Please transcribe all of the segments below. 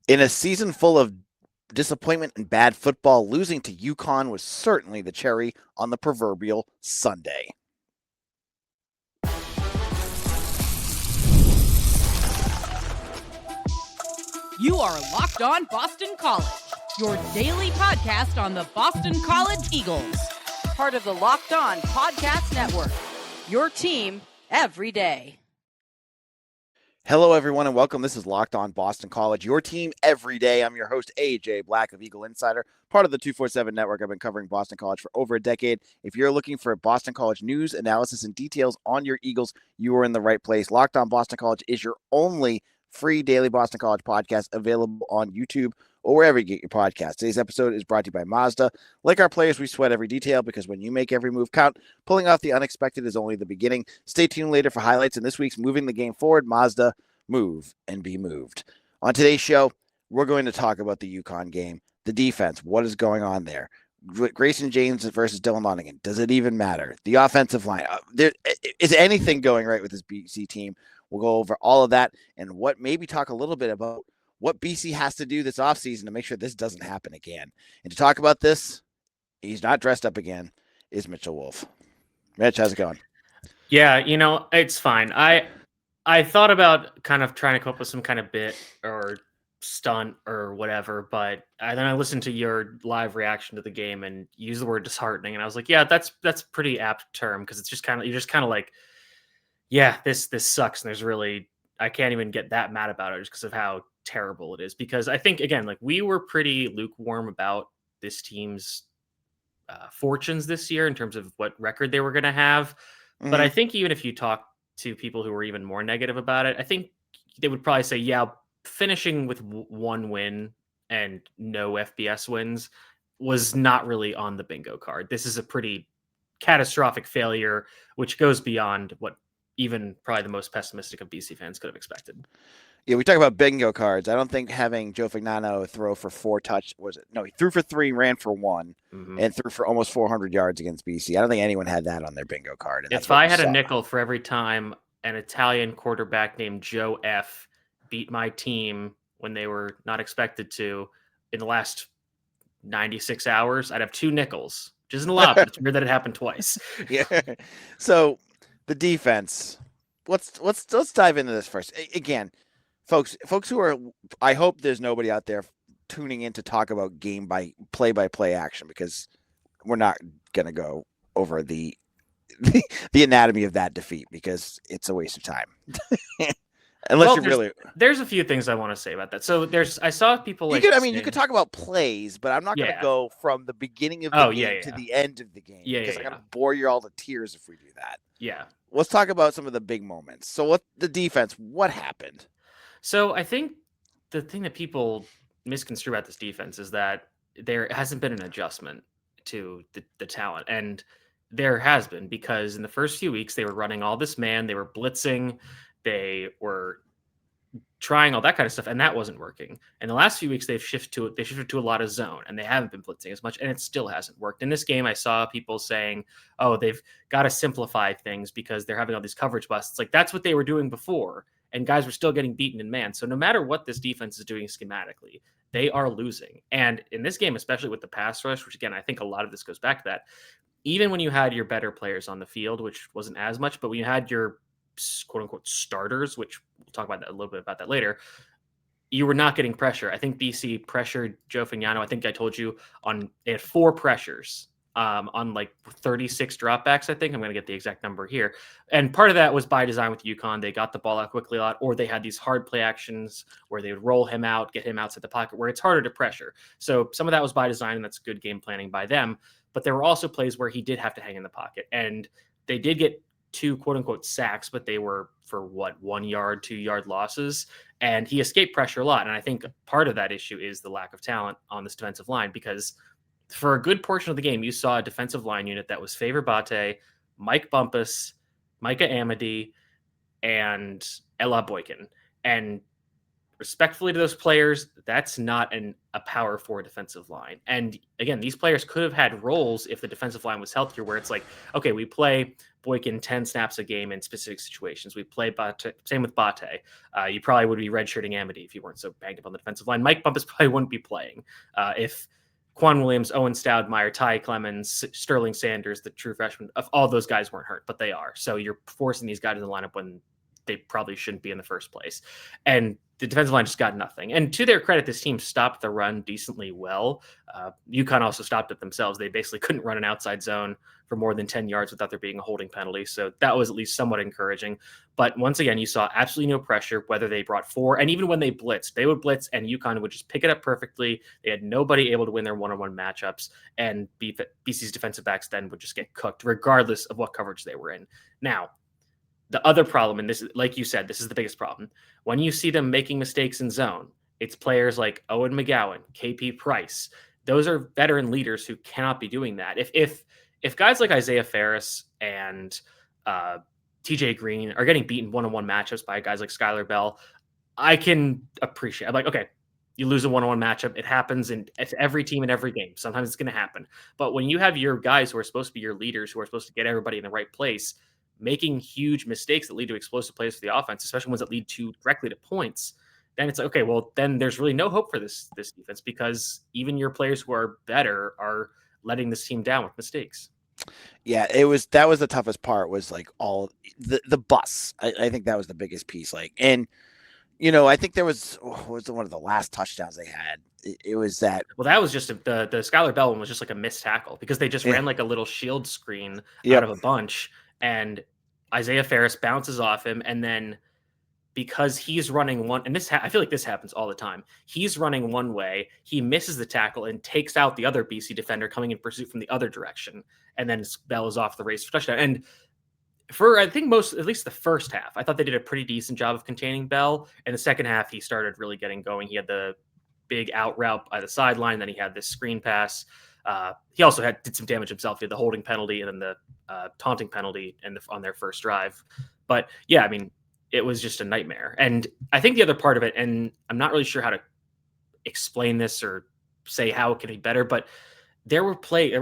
In a season full of disappointment and bad football, losing to UConn was certainly the cherry on the proverbial sundae. You are Locked On Boston College, your daily podcast on the Boston College Eagles. Part of the Locked On Podcast Network, your team every day. Hello, everyone, and welcome. This is Locked On Boston College, your team every day. I'm your host, AJ Black of Eagle Insider, part of the 247 Network. I've been covering Boston College for over a decade. If you're looking for Boston College news, analysis, and details on your Eagles, you are in the right place. Locked On Boston College is your only free daily Boston College podcast available on YouTube or wherever you get your podcast. Today's episode is brought to you by Mazda. Like our players, we sweat every detail because when you make every move count, pulling off the unexpected is only the beginning. Stay tuned later for highlights in this week's Moving the Game Forward. Mazda, move and be moved. On today's show, we're going to talk about the UConn game, the defense, what is going on there. Grayson James versus Dylan Lonergan. Does it even matter? The offensive line. Is anything going right with this BC team? We'll go over all of that and maybe talk a little bit about what BC has to do this offseason to make sure this doesn't happen again. And to talk about this, he's not dressed up again, is Mitchell Wolf. Mitch, how's it going? Yeah, it's fine. I thought about kind of trying to come up with some kind of bit or stunt or whatever, but then I listened to your live reaction to the game and used the word disheartening, and I was like, yeah, that's pretty apt term because it's just kind of you're just kind of like, yeah, this sucks, and I can't even get that mad about it just because of how terrible it is. Because I think again, like we were pretty lukewarm about this team's fortunes this year in terms of what record they were going to have, but I think even if you talk to people who were even more negative about it, I think they would probably say, yeah, finishing with one win and no FBS wins was not really on the bingo card. This is a pretty catastrophic failure, which goes beyond what even probably the most pessimistic of BC fans could have expected. Yeah, we talk about bingo cards. I don't think having Joe Fagnano throw for 4 he threw for 3, ran for 1, and threw for almost 400 yards against BC. I don't think anyone had that on their bingo card. And if I had a nickel for every time an Italian quarterback named Joe F beat my team when they were not expected to in the last 96 hours, I'd have 2 nickels, which isn't a lot, but it's weird that it happened twice. Yeah. So the defense, let's dive into this first. Again, folks who are, I hope there's nobody out there tuning in to talk about game by play action, because we're not going to go over the anatomy of that defeat because it's a waste of time. Unless there's a few things I want to say about that. So I saw people like you could talk about plays, but I'm not going to go from the beginning of the game to the end of the game because I'm going to bore you all to tears if we do that. Yeah. Let's talk about some of the big moments. So the defense, what happened? So I think the thing that people misconstrue about this defense is that there hasn't been an adjustment to the talent, and there has been, because in the first few weeks they were running all this man, they were blitzing, they were trying all that kind of stuff, and that wasn't working. In the last few weeks, they've shifted to a lot of zone, and they haven't been blitzing as much, and it still hasn't worked. In this game, I saw people saying, "Oh, they've got to simplify things because they're having all these coverage busts." Like that's what they were doing before, and guys were still getting beaten in man. So no matter what this defense is doing schematically, they are losing. And in this game, especially with the pass rush, which again, I think a lot of this goes back to that. Even when you had your better players on the field, which wasn't as much, but when you had your quote unquote starters, which we'll talk about a little bit about that later, you were not getting pressure. I think BC pressured Joe Fagnano. I think I told you they had 4 pressures on like 36 dropbacks. I think I'm going to get the exact number here. And part of that was by design with UConn. They got the ball out quickly a lot, or they had these hard play actions where they would roll him out, get him outside the pocket where it's harder to pressure. So some of that was by design, and that's good game planning by them. But there were also plays where he did have to hang in the pocket, and they did get 2 quote unquote sacks, but they were for 1 yard, 2 yard losses. And he escaped pressure a lot. And I think part of that issue is the lack of talent on this defensive line, because for a good portion of the game, you saw a defensive line unit that was Favor Bate, Mike Bumpus, Micah Amity, and Ella Boykin. And respectfully to those players, that's not a power forward defensive line. And again, these players could have had roles if the defensive line was healthier, where it's like, okay, we play Boykin 10 snaps a game in specific situations. We play Bate, same with Bate. You probably would be redshirting Amity if you weren't so banged up on the defensive line. Mike Bumpus probably wouldn't be playing if Quan Williams, Owen Stoudemire, Ty Clemens, Sterling Sanders, the true freshman, of all those guys weren't hurt, but they are. So you're forcing these guys in the lineup when they probably shouldn't be in the first place. And the defensive line just got nothing. And to their credit, this team stopped the run decently well. UConn also stopped it themselves. They basically couldn't run an outside zone for more than 10 yards without there being a holding penalty. So that was at least somewhat encouraging. But once again, you saw absolutely no pressure, whether they brought 4. And even when they blitzed, they would blitz and UConn would just pick it up perfectly. They had nobody able to win their one-on-one matchups. And BC's defensive backs then would just get cooked, regardless of what coverage they were in. Now, the other problem, and this, like you said, this is the biggest problem. When you see them making mistakes in zone, it's players like Owen McGowan, KP Price. Those are veteran leaders who cannot be doing that. If guys like Isaiah Ferris and TJ Green are getting beaten one-on-one matchups by guys like Skylar Bell, I can appreciate. I'm like, okay, you lose a one-on-one matchup. It happens in every team in every game. Sometimes it's going to happen. But when you have your guys who are supposed to be your leaders, who are supposed to get everybody in the right place, making huge mistakes that lead to explosive plays for the offense, especially ones that lead directly to points, then it's like, okay, well, then there's really no hope for this defense, because even your players who are better are letting this team down with mistakes. Yeah, that was the toughest part, was like all the bus. I think that was the biggest piece. Like, and I think there was one of the last touchdowns they had. It was that. Well, that was just the Skylar Bell one was just like a missed tackle, because they just ran like a little shield screen out of a bunch. And Isaiah Ferris bounces off him, and then because he's running one, and I feel like this happens all the time. He's running one way, he misses the tackle and takes out the other BC defender coming in pursuit from the other direction, and then Bell is off the race for touchdown. And for I think at least the first half, I thought they did a pretty decent job of containing Bell. In the second half, he started really getting going. He had the big out route by the sideline, then he had this screen pass. He also did some damage himself. He had the holding penalty and then the taunting penalty on their first drive. But yeah, I mean, it was just a nightmare. And I think the other part of it, and I'm not really sure how to explain this or say how it can be better, but there were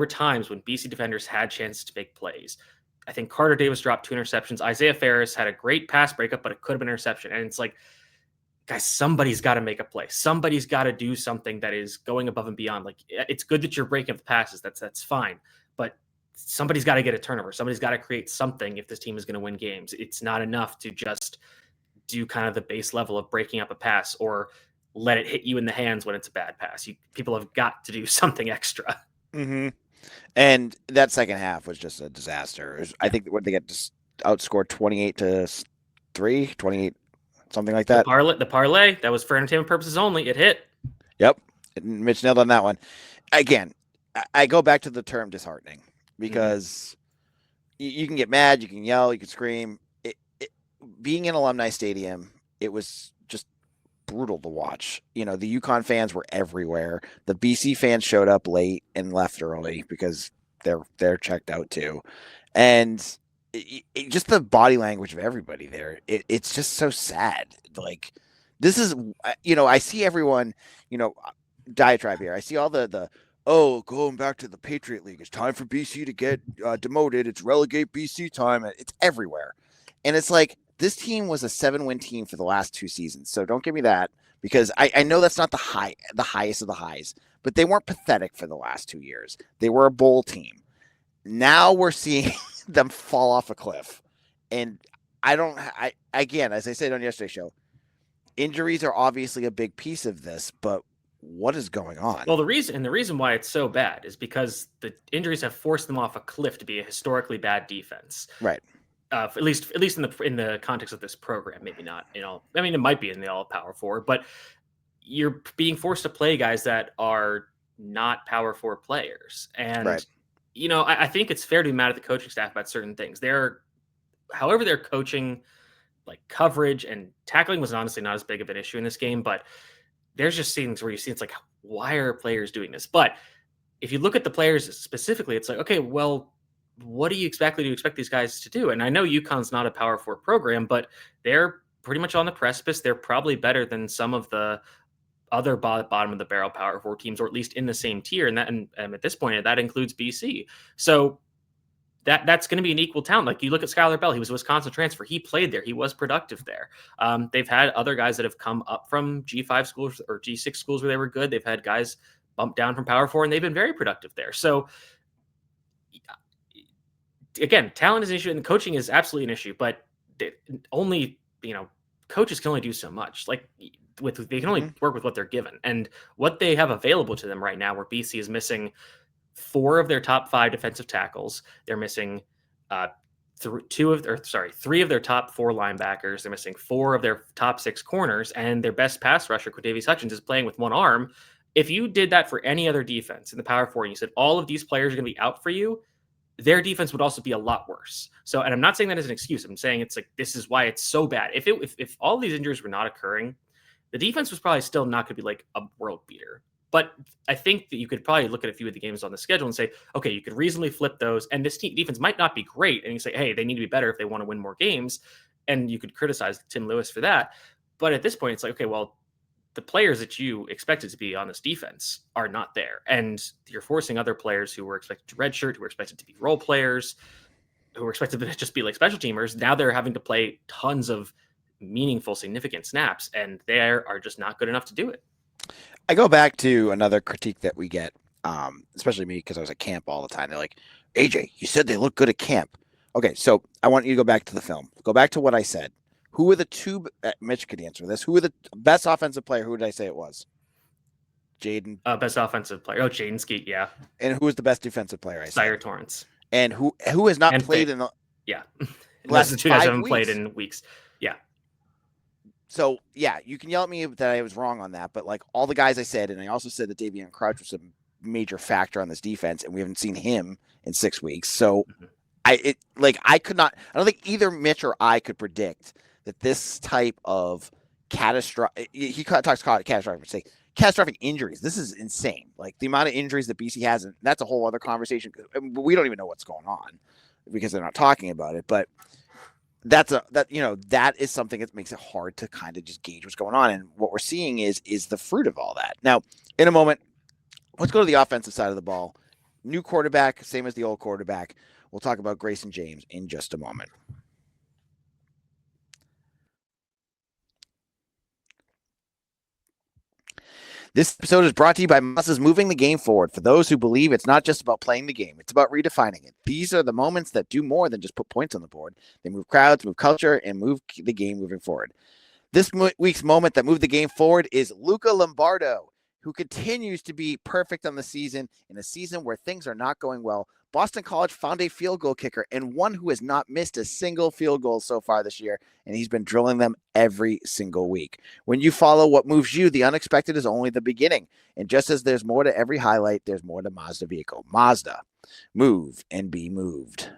times when BC defenders had chances to make plays. I think Carter Davis dropped 2 interceptions. Isaiah Ferris had a great pass breakup, but it could have been an interception. And it's like, guys, somebody's got to make a play. Somebody's got to do something that is going above and beyond. Like, it's good that you're breaking up the passes. That's fine. But somebody's got to get a turnover. Somebody's got to create something if this team is going to win games. It's not enough to just do kind of the base level of breaking up a pass or let it hit you in the hands when it's a bad pass. People have got to do something extra. Mm-hmm. And that second half was just a disaster. I think they got just outscored 28-3, 28. Something like that. The parlay, that was for entertainment purposes only. It hit. Yep. Mitch nailed on that one. Again, I go back to the term disheartening, because you can get mad, you can yell, you can scream. Being in Alumni Stadium, it was just brutal to watch. The UConn fans were everywhere. The BC fans showed up late and left early because they're checked out too. And just the body language of everybody there, it's just so sad. Like, this is, I see everyone, diatribe here. I see all the going back to the Patriot League. It's time for BC to get demoted. It's relegate BC time. It's everywhere. And it's like, this team was a 7-win team for the last 2 seasons. So don't give me that, because I know that's not the highest of the highs, but they weren't pathetic for the last 2 years. They were a bowl team. Now we're seeing them fall off a cliff. And again, as I said on yesterday's show, injuries are obviously a big piece of this, but what is going on? Well, the reason why it's so bad is because the injuries have forced them off a cliff to be a historically bad defense. Right. At least in the context of this program, maybe not. I mean, it might be in the all Power 4, but you're being forced to play guys that are not Power 4 players. And right. I think it's fair to be mad at the coaching staff about certain things. However, they're coaching, like coverage and tackling was honestly not as big of an issue in this game, but there's just things where you see it's like, why are players doing this? But if you look at the players specifically, it's like, okay, well, what do you expect these guys to do? And I know UConn's not a Power 4 program, but they're pretty much on the precipice. They're probably better than some of the other bottom of the barrel Power 4 teams, or at least in the same tier. And at this point, that includes BC. So that's going to be an equal talent. Like you look at Skylar Bell, he was a Wisconsin transfer. He played there. He was productive there. They've had other guys that have come up from G5 schools or G6 schools where they were good. They've had guys bump down from Power 4, and they've been very productive there. So again, talent is an issue, and coaching is absolutely an issue. But only coaches can only do so much. Like they can only work with what they're given, and what they have available to them right now. Where BC is missing 4 of their top 5 defensive tackles. They're missing 3 of their top 4 linebackers. They're missing 4 of their top 6 corners, and their best pass rusher, Quintavious Hutchins, is playing with one arm. If you did that for any other defense in the Power 4, and you said all of these players are going to be out for you, their defense would also be a lot worse. So, and I'm not saying that as an excuse. I'm saying it's like, this is why it's so bad. If all of these injuries were not occurring, the defense was probably still not going to be like a world beater. But I think that you could probably look at a few of the games on the schedule and say, okay, you could reasonably flip those. And this defense might not be great. And you say, hey, they need to be better if they want to win more games. And you could criticize Tim Lewis for that. But at this point, it's like, okay, well, the players that you expected to be on this defense are not there. And you're forcing other players who were expected to redshirt, who were expected to be role players, who were expected to just be like special teamers. Now they're having to play tons of meaningful, significant snaps, and they are just not good enough to do it. I go back to another critique that we get, especially me, because I was at camp all the time. They're like, AJ, you said they look good at camp. Okay, so I want you to go back to the film. Go back to what I said. Who were the 2? Mitch could answer this. Who were the best offensive player? Who did I say it was? Jaden. Best offensive player. Oh, Jaden Skeet, yeah. And who was the best defensive player? I said Sire Torrance. And who has not played in the last the 2 guys haven't weeks. Played in weeks. Yeah. So yeah, you can yell at me that I was wrong on that, but like all the guys I said, and I also said that Davion Crouch was a major factor on this defense, and we haven't seen him in 6 weeks. So I don't think either Mitch or I could predict that this type of catastrophic, he talks about catastrophic injuries. This is insane. Like the amount of injuries that BC has, and that's a whole other conversation. We don't even know what's going on because they're not talking about it, but that is something that makes it hard to kind of just gauge what's going on. And what we're seeing is the fruit of all that. Now, in a moment, let's go to the offensive side of the ball. New quarterback, same as the old quarterback. We'll talk about Grayson James in just a moment. This episode is brought to you by Mazda's Moving the Game Forward. For those who believe it's not just about playing the game, it's about redefining it. These are the moments that do more than just put points on the board. They move crowds, move culture, and move the game moving forward. This week's moment that moved the game forward is Luca Lombardo, who continues to be perfect on the season in a season where things are not going well. Boston College found a field goal kicker and one who has not missed a single field goal so far this year, and he's been drilling them every single week. When you follow what moves you, the unexpected is only the beginning. And just as there's more to every highlight, there's more to Mazda vehicle. Mazda, move and be moved.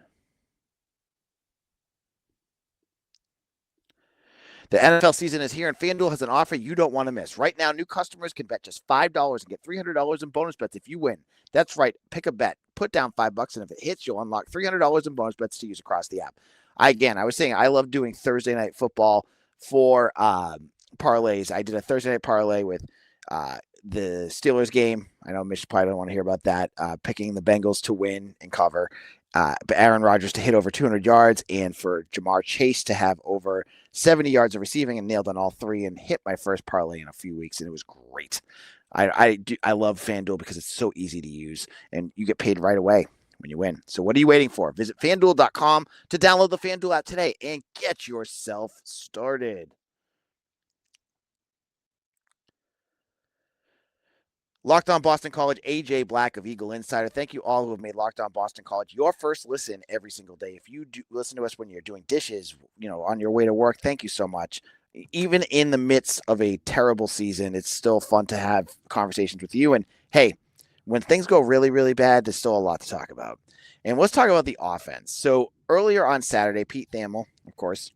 The NFL season is here, and FanDuel has an offer you don't want to miss. Right now, new customers can bet just $5 and get $300 in bonus bets if you win. That's right. Pick a bet. Put down $5, and if it hits, you'll unlock $300 in bonus bets to use across the app. I was saying I love doing Thursday night football for parlays. I did a Thursday night parlay with the Steelers game. I know Mitch probably don't want to hear about that. Picking the Bengals to win and cover. Aaron Rodgers to hit over 200 yards and for Jamar Chase to have over 70 yards of receiving, and nailed on all 3 and hit my first parlay in a few weeks, and it was great. I love FanDuel because it's so easy to use, and you get paid right away when you win. So what are you waiting for? Visit FanDuel.com to download the FanDuel app today and get yourself started. Locked On Boston College, AJ Black of Eagle Insider. Thank you all who have made Locked On Boston College your first listen every single day. If you do listen to us when you're doing dishes, on your way to work, thank you so much. Even in the midst of a terrible season, it's still fun to have conversations with you. And hey, when things go really, really bad, there's still a lot to talk about. And let's talk about the offense. So earlier on Saturday, Pete Thamel, of course,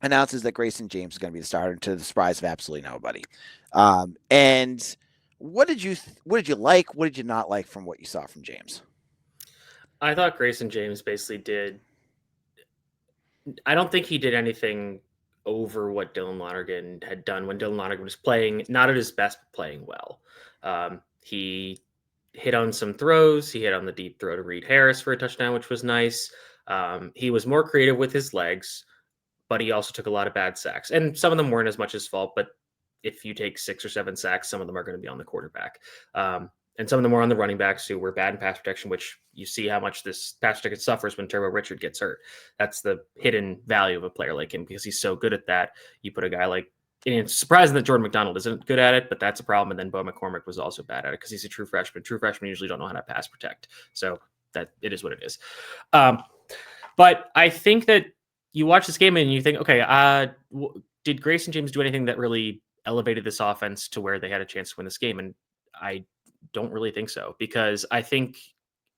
announces that Grayson James is going to be the starter, to the surprise of absolutely nobody. And what did you like? What did you not like from what you saw from James? I thought Grayson James basically I don't think he did anything over what Dylan Lonergan had done when Dylan Lonergan was playing, not at his best, but playing well. He hit on some throws. He hit on the deep throw to Reed Harris for a touchdown, which was nice. He was more creative with his legs, but he also took a lot of bad sacks. And some of them weren't as much his fault, but if you take 6 or 7 sacks, some of them are going to be on the quarterback. And some of them were on the running backs who were bad in pass protection, which you see how much this pass protection suffers when Turbo Richard gets hurt. That's the hidden value of a player like him because he's so good at that. You put a guy like, and it's surprising that Jordan McDonald isn't good at it, but that's a problem. And then Bo McCormick was also bad at it because he's a true freshman. True freshmen usually don't know how to pass protect. So that it is what it is. But I think that you watch this game and you think, okay, did Grayson James do anything that really elevated this offense to where they had a chance to win this game? And I don't really think so, because I think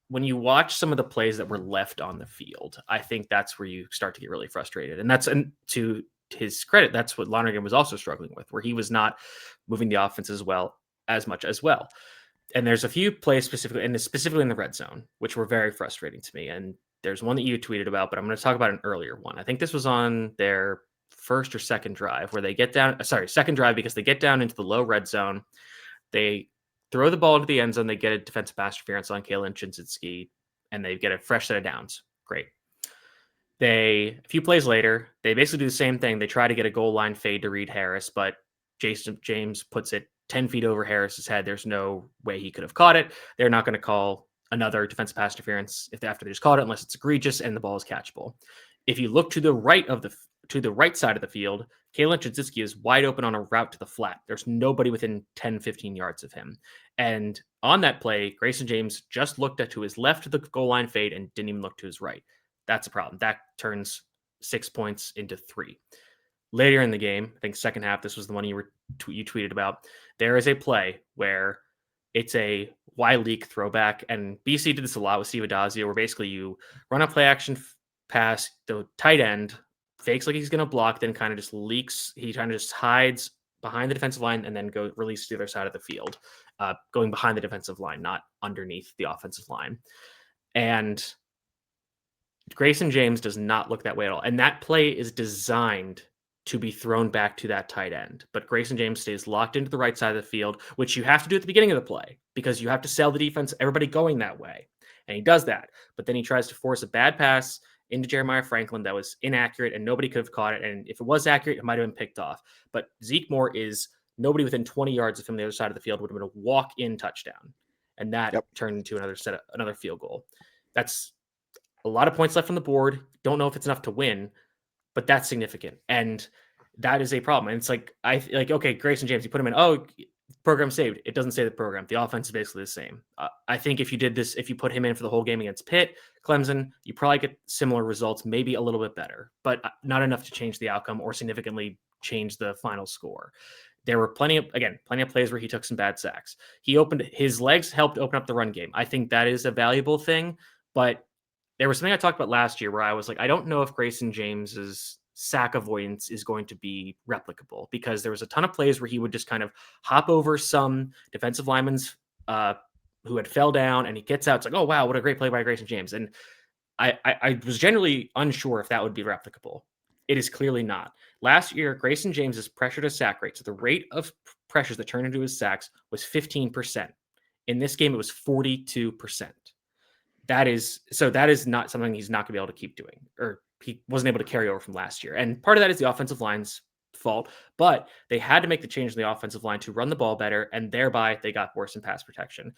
when you watch some of the plays that were left on the field, I think that's where you start to get really frustrated. And to his credit, that's what Lonergan was also struggling with, where he was not moving the offense as much as well. And there's a few plays specifically in the red zone, which were very frustrating to me. And there's one that you tweeted about, but I'm going to talk about an earlier one. I think this was on their first or second drive where they get down, second drive, because they get down into the low red zone. They throw the ball into the end zone. They get a defensive pass interference on Kalen Chinsinski, and they get a fresh set of downs. Great. A few plays later, they basically do the same thing. They try to get a goal line fade to Reed Harris, but Grayson James puts it 10 feet over Harris's head. There's no way he could have caught it. They're not going to call another defensive pass interference after they just caught it, unless it's egregious and the ball is catchable. If you look to the right side of the field, Kalen Chinsinski is wide open on a route to the flat. There's nobody within 10, 15 yards of him. And on that play, Grayson James just looked to his left of the goal line fade and didn't even look to his right. That's a problem. That turns 6 points into 3. Later in the game, I think second half, this was the one you tweeted about. There is a play where it's a Y leak throwback, and BC did this a lot with Steve Adazio, where basically you run a play action pass, the tight end fakes like he's going to block, then kind of just leaks. He kind of just hides behind the defensive line and then release to the other side of the field, going behind the defensive line, not underneath the offensive line. And Grayson James does not look that way at all. And that play is designed to be thrown back to that tight end. But Grayson James stays locked into the right side of the field, which you have to do at the beginning of the play because you have to sell the defense, everybody going that way. And he does that. But then he tries to force a bad pass into Jeremiah Franklin that was inaccurate and nobody could have caught it. And if it was accurate, it might have been picked off. But Zeke Moore is nobody within 20 yards of him on the other side of the field would have been a walk-in touchdown. And that turned into another field goal. That's a lot of points left on the board. Don't know if it's enough to win, but that's significant. And that is a problem. And it's okay, Grayson James, you put him in, program saved. It doesn't say the program. The offense is basically the same. I think if you put him in for the whole game against Pitt, Clemson, you probably get similar results, maybe a little bit better, but not enough to change the outcome or significantly change the final score. There were plenty of plays where he took some bad sacks. His legs helped open up the run game. I think that is a valuable thing, but there was something I talked about last year where I was like, I don't know if Grayson James's sack avoidance is going to be replicable, because there was a ton of plays where he would just kind of hop over some defensive linemen's who had fell down, and he gets out. It's like, oh, wow, what a great play by Grayson James. And I was generally unsure if that would be replicable. It is clearly not. Last year, Grayson James's pressure to sack rate, so the rate of pressures that turned into his sacks, was 15%. In this game, it was 42%. That is not something he's not going to be able to keep doing, or he wasn't able to carry over from last year. And part of that is the offensive line's fault, but they had to make the change in the offensive line to run the ball better, and thereby they got worse in pass protection.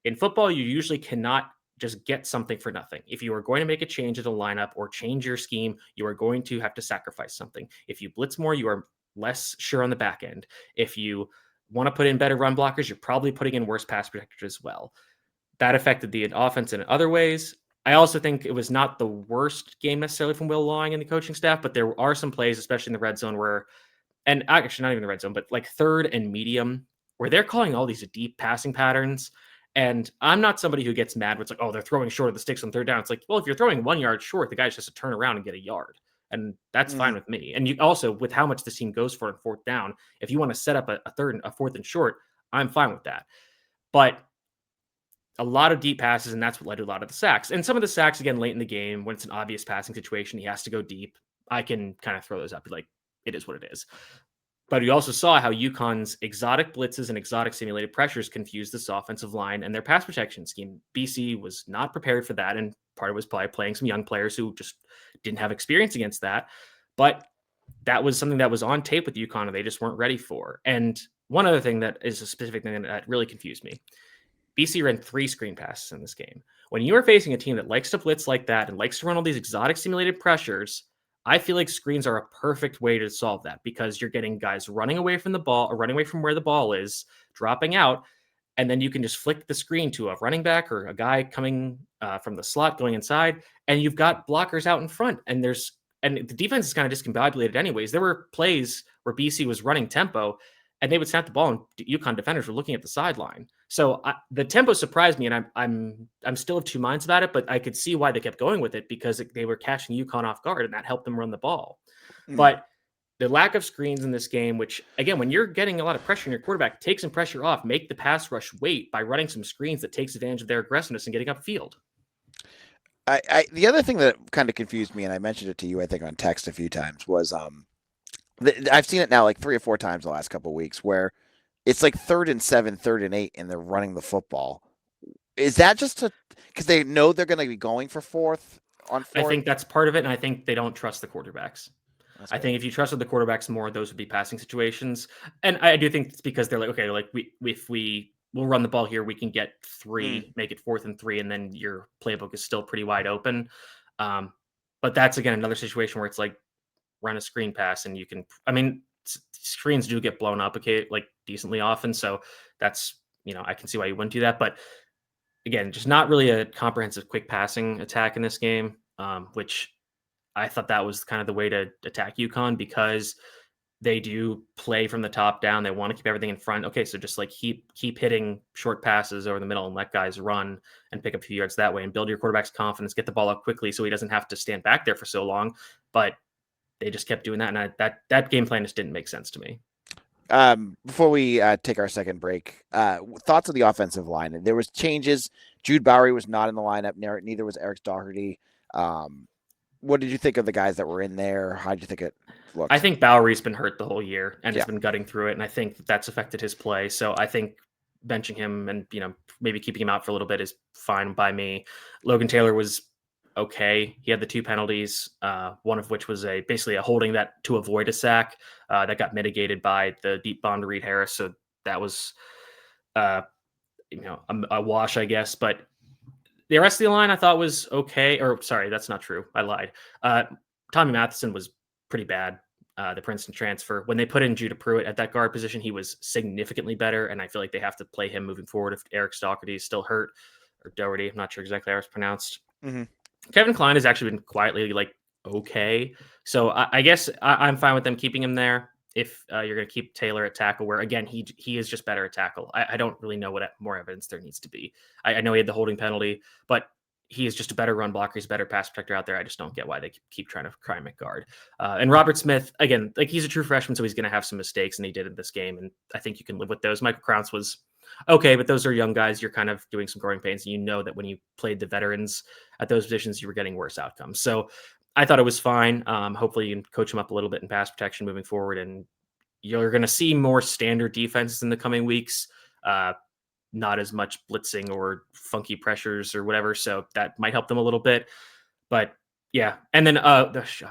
In football, you usually cannot just get something for nothing. If you are going to make a change in the lineup or change your scheme, you are going to have to sacrifice something. If you blitz more, you are less sure on the back end. If you want to put in better run blockers, you're probably putting in worse pass protectors as well. That affected the offense in other ways. I also think it was not the worst game necessarily from Will Lawing and the coaching staff, but there are some plays, especially in the red zone and actually not even the red zone, but like third and medium, where they're calling all these deep passing patterns. And I'm not somebody who gets mad when it's like, oh, they're throwing short of the sticks on third down. It's like, well, if you're throwing 1 yard short, the guy's just to turn around and get a yard. And that's fine with me. And you also, with how much this team goes for on fourth down, if you want to set up a fourth and short, I'm fine with that. But a lot of deep passes, and that's what led to a lot of the sacks. And some of the sacks, again, late in the game, when it's an obvious passing situation, he has to go deep. I can kind of throw those up. Like, it is what it is. But we also saw how UConn's exotic blitzes and exotic simulated pressures confused this offensive line and their pass protection scheme. BC was not prepared for that, and part of it was probably playing some young players who just didn't have experience against that. But that was something that was on tape with UConn, and they just weren't ready for. And one other thing that is a specific thing that really confused me. BC ran 3 screen passes in this game. When you are facing a team that likes to blitz like that and likes to run all these exotic simulated pressures, I feel like screens are a perfect way to solve that because you're getting guys running away from the ball or running away from where the ball is, dropping out, and then you can just flick the screen to a running back or a guy coming from the slot going inside, and you've got blockers out in front. And the defense is kind of discombobulated anyways. There were plays where BC was running tempo, and they would snap the ball, and UConn defenders were looking at the sideline. So the tempo surprised me, and I'm still of two minds about it. But I could see why they kept going with it because they were catching UConn off guard, and that helped them run the ball. But the lack of screens in this game, which again, when you're getting a lot of pressure on your quarterback, take some pressure off, make the pass rush wait by running some screens that takes advantage of their aggressiveness and getting upfield. The other thing that kind of confused me, and I mentioned it to you, I think on text a few times, was I've seen it now like 3 or 4 times the last couple of weeks where it's like 3rd and 7, 3rd and 8, and they're running the football. Is that just because they know they're going to be going for 4th on 4th? I think that's part of it, and I think they don't trust the quarterbacks. I think if you trusted the quarterbacks more, those would be passing situations. And I do think it's because they're like, okay, like we'll run the ball here, we can get 3, make it 4th and 3, and then your playbook is still pretty wide open. But that's again another situation where it's like run a screen pass, and you can. I mean, screens do get blown up like decently often, so that's I can see why you wouldn't do that. But again, just not really a comprehensive quick passing attack in this game, which I thought that was kind of the way to attack UConn because they do play from the top down. They want to keep everything in front. Okay, so just like keep hitting short passes over the middle and let guys run and pick up a few yards that way and build your quarterback's confidence, get the ball up quickly so he doesn't have to stand back there for so long. But they just kept doing that, and that game plan just didn't make sense to me. Before we take our second break, thoughts on the offensive line. There was changes. Jude Bowery was not in the lineup. Neither was Eric Doherty. What did you think of the guys that were in there? How did you think it looked? I think Bowery's been hurt the whole year and has been gutting through it, and I think that's affected his play. So I think benching him and maybe keeping him out for a little bit is fine by me. Logan Taylor was okay. He had the 2 penalties, one of which was basically a holding that to avoid a sack that got mitigated by the deep bomb to Reed Harris. So that was a wash, I guess. But the rest of the line I thought was okay. Or sorry, that's not true. I lied. Tommy Matheson was pretty bad. The Princeton transfer. When they put in Judah Pruitt at that guard position, he was significantly better. And I feel like they have to play him moving forward if Eric Doherty is still hurt. Or Doherty, I'm not sure exactly how it's pronounced. Mm-hmm. Kevin Klein has actually been quietly okay. So I guess I'm fine with them keeping him there if you're going to keep Taylor at tackle, where again, he is just better at tackle. I don't really know what more evidence there needs to be. I know he had the holding penalty, but he is just a better run blocker. He's a better pass protector out there. I just don't get why they keep trying to cry him at guard. And Robert Smith, again, like he's a true freshman, so he's going to have some mistakes, and he did in this game. And I think you can live with those. Michael Krauts was okay, but those are young guys. You're kind of doing some growing pains, and you know that when you played the veterans at those positions, you were getting worse outcomes. So I thought it was fine. Hopefully you can coach him up a little bit in pass protection moving forward, and you're going to see more standard defenses in the coming weeks. Not as much blitzing or funky pressures or whatever. So that might help them a little bit. But yeah. And then I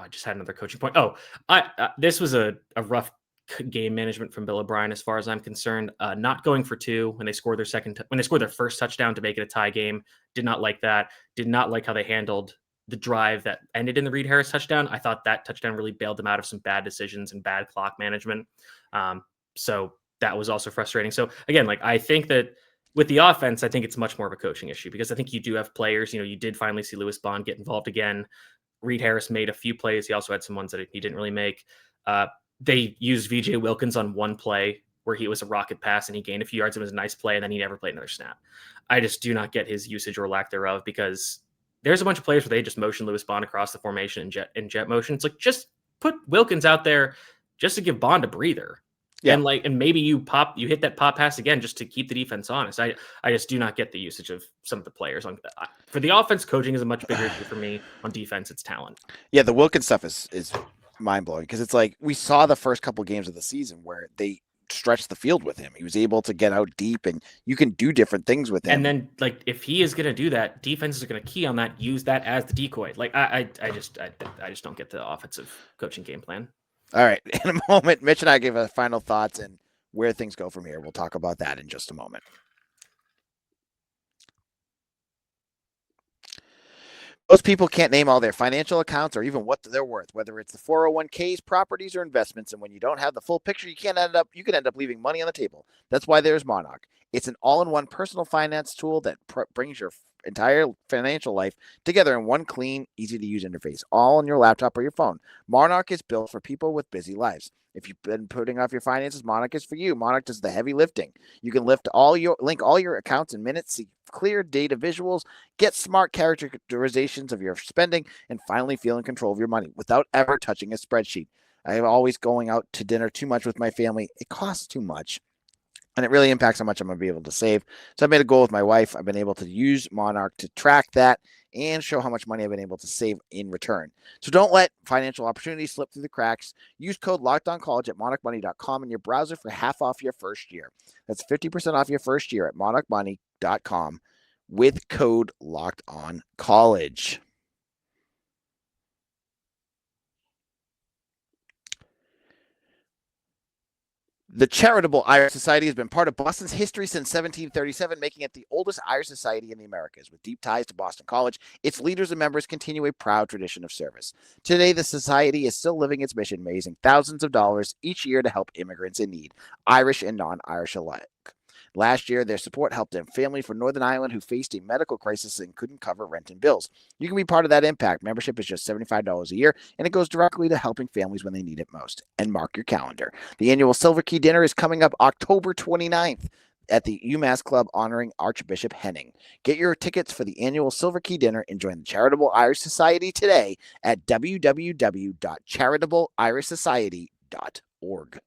just had another coaching point. This was a rough game management from Bill O'Brien as far as I'm concerned. Not going for 2 when they scored their first touchdown to make it a tie game. Did not like that. Did not like how they handled the drive that ended in the Reed Harris touchdown. I thought that touchdown really bailed them out of some bad decisions and bad clock management. So that was also frustrating. So again, I think that with the offense, I think it's much more of a coaching issue because I think you do have players. You did finally see Lewis Bond get involved again. Reed Harris made a few plays. He also had some ones that he didn't really make. They used VJ Wilkins on one play where he was a rocket pass and he gained a few yards. It was a nice play, and then he never played another snap. I just do not get his usage or lack thereof because there's a bunch of players where they just motion Lewis Bond across the formation in jet motion. It's like, just put Wilkins out there just to give Bond a breather. Yeah. And maybe you hit that pop pass again just to keep the defense honest. I just do not get the usage of some of the players. For the offense, coaching is a much bigger issue for me. On defense, it's talent. Yeah, the Wilkins stuff is mind-blowing because it's like we saw the first couple games of the season where they stretched the field with him. He was able to get out deep, and you can do different things with him. And then, like, if he is going to do that, defenses are going to key on that, use that as the decoy. Like, I just don't get the offensive coaching game plan. All right, in a moment, Mitch and I give our final thoughts and where things go from here. We'll talk about that in just a moment. Most people can't name all their financial accounts or even what they're worth, whether it's the 401ks, properties, or investments. And when you don't have the full picture, you can end up leaving money on the table. That's why there's Monarch. It's an all-in-one personal finance tool that brings your entire financial life together in one clean, easy-to-use interface, all on your laptop or your phone. Monarch is built for people with busy lives. If you've been putting off your finances, Monarch is for you. Monarch does the heavy lifting. You can link all your accounts in minutes, see clear data visuals, get smart characterizations of your spending, and finally feel in control of your money without ever touching a spreadsheet. I am always going out to dinner too much with my family. It costs too much, and it really impacts how much I'm going to be able to save. So I made a goal with my wife. I've been able to use Monarch to track that and show how much money I've been able to save in return. So don't let financial opportunities slip through the cracks. Use code LOCKEDONCollege at monarchmoney.com in your browser for half off your first year. That's 50% off your first year at monarchmoney.com with code LOCKEDONCollege. The charitable Irish Society has been part of Boston's history since 1737, making it the oldest Irish society in the Americas. With deep ties to Boston College, its leaders and members continue a proud tradition of service. Today, the society is still living its mission, raising thousands of dollars each year to help immigrants in need, Irish and non-Irish alike. Last year, their support helped a family from Northern Ireland who faced a medical crisis and couldn't cover rent and bills. You can be part of that impact. Membership is just $75 a year, and it goes directly to helping families when they need it most. And mark your calendar. The annual Silver Key Dinner is coming up October 29th at the UMass Club honoring Archbishop Henning. Get your tickets for the annual Silver Key Dinner and join the Charitable Irish Society today at www.charitableirishsociety.org.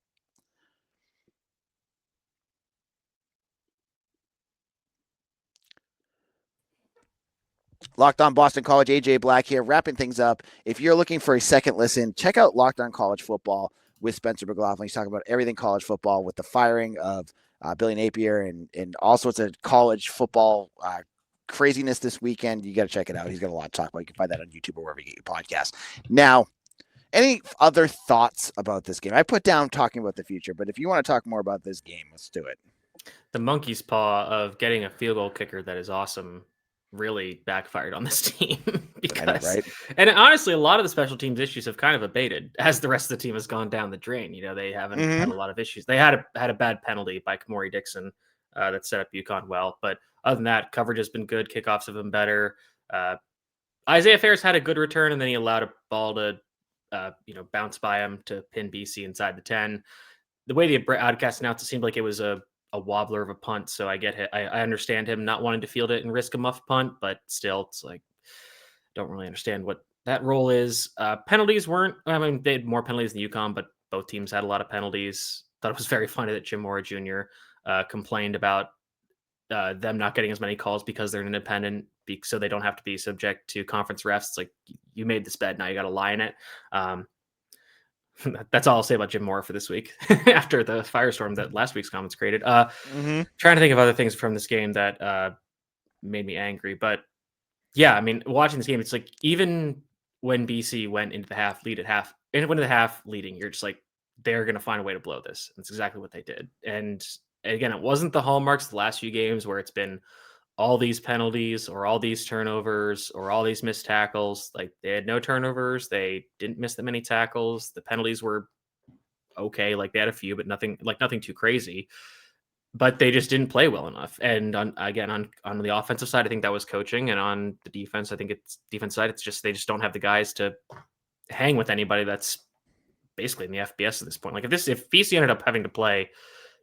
Locked On Boston College, AJ Black here, wrapping things up. If you're looking for a second listen, check out Locked On College Football with Spencer McLaughlin. He's talking about everything college football with the firing of Billy Napier and all sorts of college football craziness this weekend. You got to check it out. He's got a lot to talk about. You can find that on YouTube or wherever you get your podcast. Now, any other thoughts about this game? I put down talking about the future, but if you want to talk more about this game, let's do it. The monkey's paw of getting a field goal kicker that is awesome really backfired on this team because, right? And honestly, a lot of the special teams issues have kind of abated as the rest of the team has gone down the drain. You know, they haven't had a lot of issues. They had a bad penalty by Kamori Dixon that set up UConn well, but other than that, coverage has been good. Kickoffs have been better. Isaiah Ferris had a good return, and then he allowed a ball to bounce by him to pin BC inside the 10. The way the broadcast announced, it seemed like it was a wobbler of a punt. So I get it. I understand him not wanting to field it and risk a muff punt, but still, it's like, don't really understand what that role is. Penalties weren't, I mean, they had more penalties than UConn, but both teams had a lot of penalties. Thought it was very funny that Jim Mora Jr. Complained about them not getting as many calls because they're an independent, so they don't have to be subject to conference refs. It's like, you made this bed, now you got to lie in it. That's all I'll say about Jim Mora for this week after the firestorm that last week's comments created. Trying to think of other things from this game that made me angry. But yeah, I mean, watching this game, it's like even when BC went into the half, leading, you're just like, they're going to find a way to blow this. That's exactly what they did. And again, it wasn't the hallmarks of the last few games where it's been all these penalties or all these turnovers or all these missed tackles. Like, they had no turnovers. They didn't miss that many tackles. The penalties were okay. Like, they had a few, but nothing too crazy, but they just didn't play well enough. And on the offensive side, I think that was coaching. And on the defense, I think it's defense side. It's just, they just don't have the guys to hang with anybody that's basically in the FBS at this point. Like, if BC ended up having to play,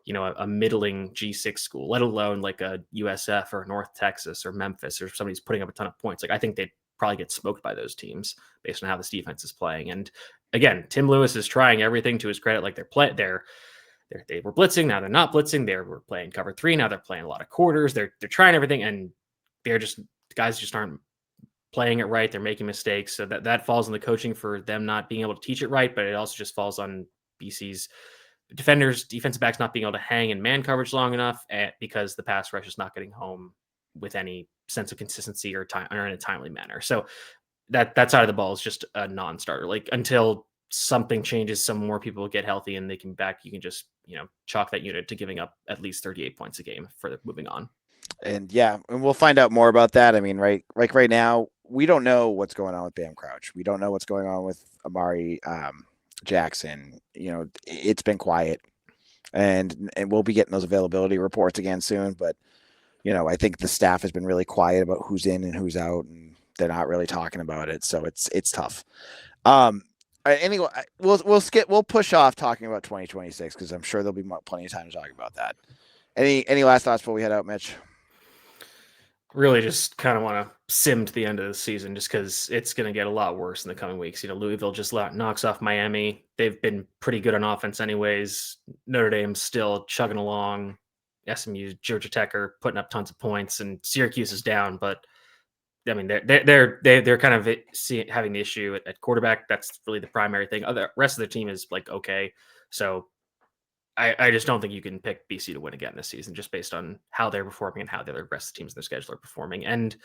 a middling G6 school, let alone like a USF or North Texas or Memphis or somebody's putting up a ton of points, like, I think they'd probably get smoked by those teams based on how this defense is playing. And again, Tim Lewis is trying everything to his credit. Like, they were blitzing, now they're not blitzing. They were playing cover 3, now they're playing a lot of quarters. They're trying everything, and the guys just aren't playing it right. They're making mistakes. So that falls on the coaching for them not being able to teach it right, but it also just falls on BC's defensive backs not being able to hang in man coverage long enough because the pass rush is not getting home with any sense of consistency or time or in a timely manner. So that side of the ball is just a non-starter. Like until something changes, some more people get healthy and they can back, you can just, chalk that unit to giving up at least 38 points a game for moving on. And we'll find out more about that. I mean, right now, we don't know what's going on with Bam Crouch. We don't know what's going on with Amari Jackson. It's been quiet, and we'll be getting those availability reports again soon. But I think the staff has been really quiet about who's in and who's out, and they're not really talking about it. So it's tough. Anyway, we'll push off talking about 2026 because I'm sure there'll be plenty of time to talk about that. Any last thoughts before we head out, Mitch? Really just kind of want to sim to the end of the season just because it's going to get a lot worse in the coming weeks. Louisville just knocks off Miami. They've been pretty good on offense anyways. Notre Dame's still chugging along. SMU, Georgia Tech are putting up tons of points, and Syracuse is down. But I mean, they're kind of having the issue at quarterback. That's really the primary thing. The rest of the team is like okay. So I just don't think you can pick BC to win again this season just based on how they're performing and how the rest of the teams in their schedule are performing. And,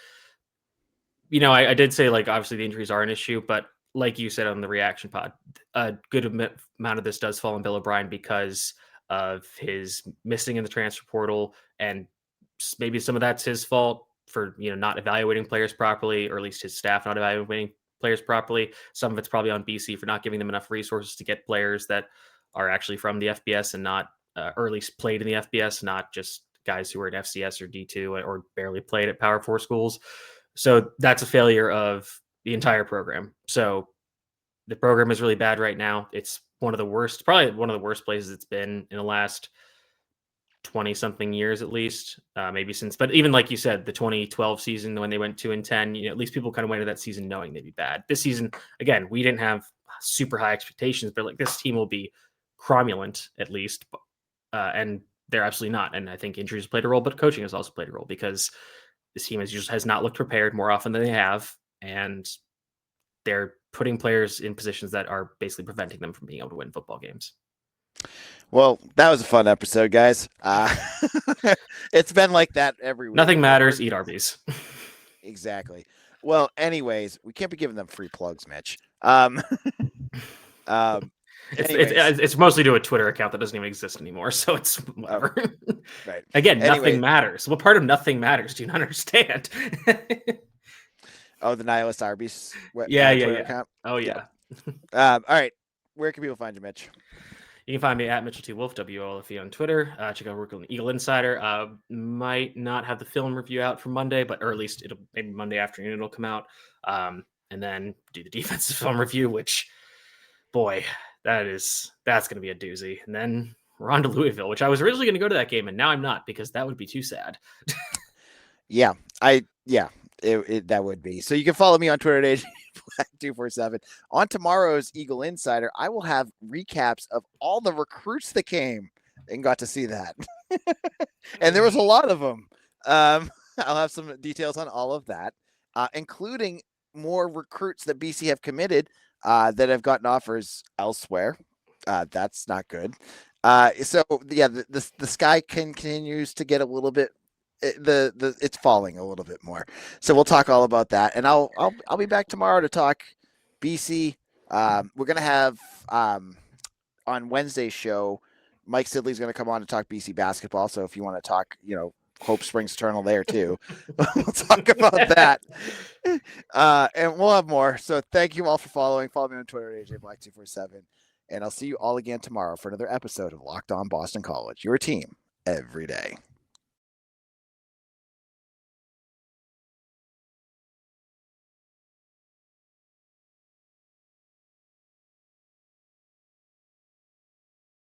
I did say, like, obviously the injuries are an issue, but like you said on the reaction pod, a good amount of this does fall on Bill O'Brien because of his missing in the transfer portal. And maybe some of that's his fault for, not evaluating players properly, or at least his staff not evaluating players properly. Some of it's probably on BC for not giving them enough resources to get players that are actually from the FBS and not or at least played in the FBS, not just guys who were in FCS or D2 or barely played at Power 4 schools. So that's a failure of the entire program. So the program is really bad right now. It's probably one of the worst places it's been in the last 20 something years, at least maybe since, but even like you said, the 2012 season when they went 2-10, at least people kind of went into that season knowing they'd be bad. This season, again, we didn't have super high expectations, but like this team will be cromulent at least, and they're absolutely not. And I think injuries played a role, but coaching has also played a role because this team has not looked prepared more often than they have, and they're putting players in positions that are basically preventing them from being able to win football games. Well, that was a fun episode, guys. It's been like that every week. Nothing matters. Eat Arby's. Exactly. Well, anyways, we can't be giving them free plugs, Mitch. It's mostly to a Twitter account that doesn't even exist anymore, so it's whatever. Right. Again, nothing matters. What part of nothing matters do you not understand? Oh, the Nihilist Arby's. Yeah. Account? Oh, yeah. All right. Where can people find you, Mitch? You can find me at Mitchell T. Wolf, WOLFE on Twitter. Check out work on the Eagle Insider. Might not have the film review out for Monday, or at least maybe Monday afternoon it'll come out. And then do the defensive film review, which, boy, that's going to be a doozy. And then we're on to Louisville, which I was originally going to go to that game, and now I'm not because that would be too sad. That would be. So you can follow me on Twitter at Black247. On tomorrow's Eagle Insider, I will have recaps of all the recruits that came and got to see that. And there was a lot of them. I'll have some details on all of that, including more recruits that BC have committed that have gotten offers elsewhere. That's not good. The sky continues to get a little bit. It's falling a little bit more. So we'll talk all about that, and I'll be back tomorrow to talk BC. We're gonna have on Wednesday's show, Mike Sidley's gonna come on to talk BC basketball. So if you want to talk, Hope springs eternal there too. We'll talk about that, and we'll have more. So thank you all for following. Follow me on Twitter at AJBlack247, and I'll see you all again tomorrow for another episode of Locked On Boston College, your team every day.